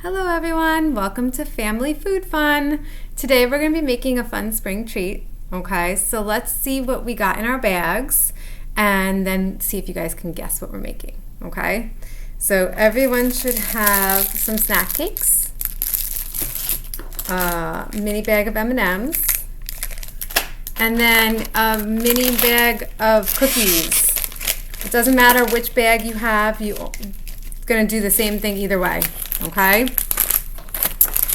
Hello everyone, welcome to Family Food Fun. Today we're going to be making a fun spring treat. Okay, so let's see what we got in our bags and then see if you guys can guess what we're making. Okay, so everyone should have some snack cakes, a mini bag of M&Ms, and then a mini bag of cookies. It doesn't matter which bag you have, you're going to do the same thing either way. Okay,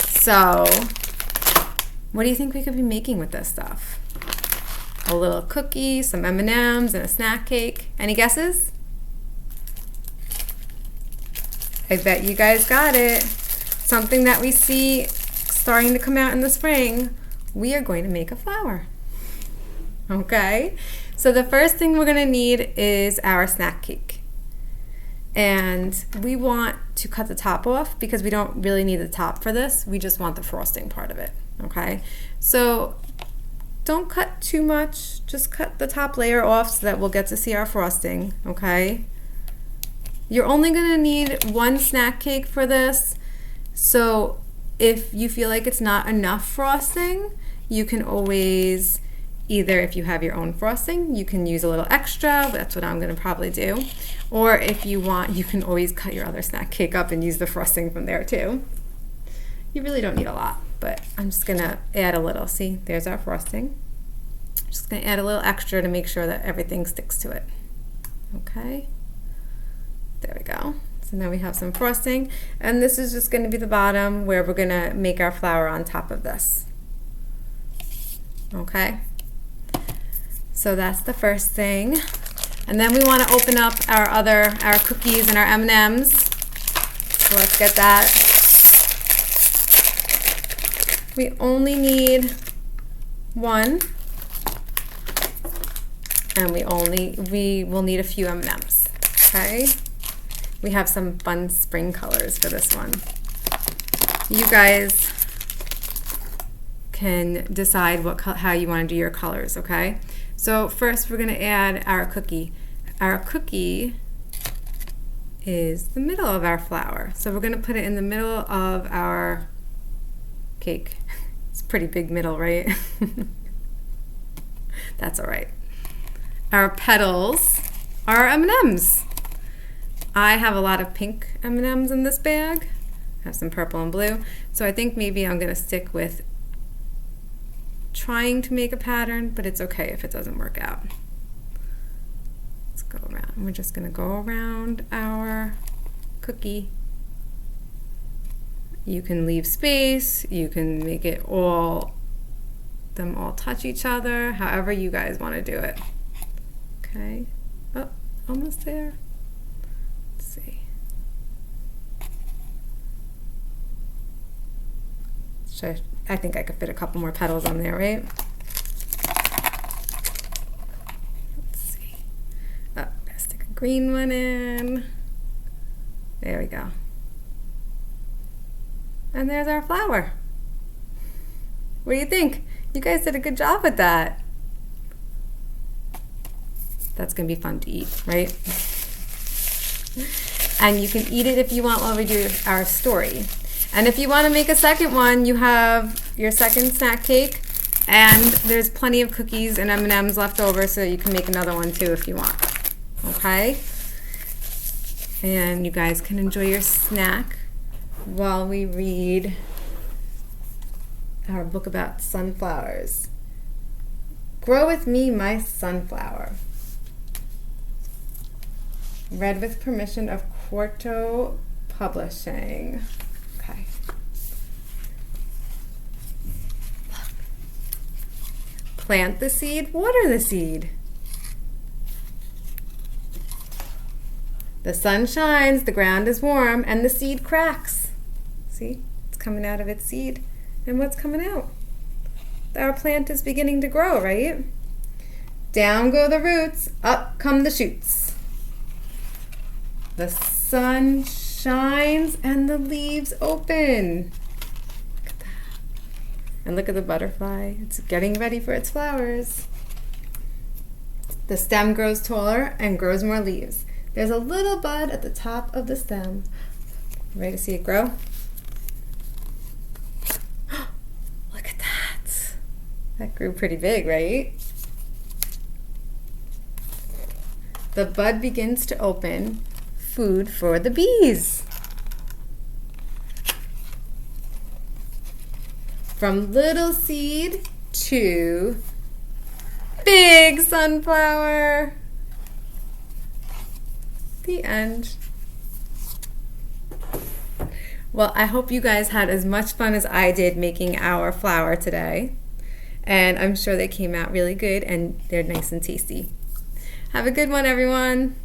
so what do you think we could be making with this stuff? A little cookie, some M&Ms, and a snack cake. Any guesses? I bet you guys got it. Something that we see starting to come out in the spring. We are going to make a flower. Okay, so the first thing we're going to need is our snack cake. And we want to cut the top off because we don't really need the top for this. We just want the frosting part of it, okay? So don't cut too much. Just cut the top layer off so that we'll get to see our frosting, okay? You're only gonna need one snack cake for this. So if you feel like it's not enough frosting, you can always either, if you have your own frosting, you can use a little extra. That's what I'm gonna probably do. Or if you want, you can always cut your other snack cake up and use the frosting from there too. You really don't need a lot, but I'm just gonna add a little. See, there's our frosting. I'm just gonna add a little extra to make sure that everything sticks to it. Okay, there we go. So now we have some frosting, and this is just gonna be the bottom where we're gonna make our flower on top of this. Okay. So that's the first thing. And then we want to open up our cookies and our M&Ms. So let's get that. We only need one. And we will need a few M&Ms. Okay? We have some fun spring colors for this one. You guys can decide how you want to do your colors, okay? So first we're going to add our cookie. Our cookie is the middle of our flower. So we're going to put it in the middle of our cake. It's a pretty big middle, right? That's all right. Our petals are M&Ms. I have a lot of pink M&Ms in this bag. I have some purple and blue. So I think maybe I'm going to stick with trying to make a pattern, but it's okay if it doesn't work out. Let's go around. We're just going to go around our cookie. You can leave space. You can make it them all touch each other, however you guys want to do it. Okay. Oh, almost there. Let's see. I think I could fit a couple more petals on there, right? Let's see. Oh, gotta stick a green one in. There we go. And there's our flower. What do you think? You guys did a good job with that. That's gonna be fun to eat, right? And you can eat it if you want while we do our story. And if you want to make a second one, you have your second snack cake, and there's plenty of cookies and M&Ms left over, so you can make another one too if you want. Okay? And you guys can enjoy your snack while we read our book about sunflowers. Grow with me, my sunflower. Read with permission of Quarto Publishing. Plant the seed, water the seed. The sun shines, the ground is warm, and the seed cracks. See, it's coming out of its seed. And what's coming out? Our plant is beginning to grow, right? Down go the roots, up come the shoots. The sun shines and the leaves open. And look at the butterfly. It's getting ready for its flowers. The stem grows taller and grows more leaves. There's a little bud at the top of the stem. Ready to see it grow? That grew pretty big, right? The bud begins to open. Food for the bees. From little seed to big sunflower. The end. Well, I hope you guys had as much fun as I did making our flower today. And I'm sure they came out really good and they're nice and tasty. Have a good one, everyone.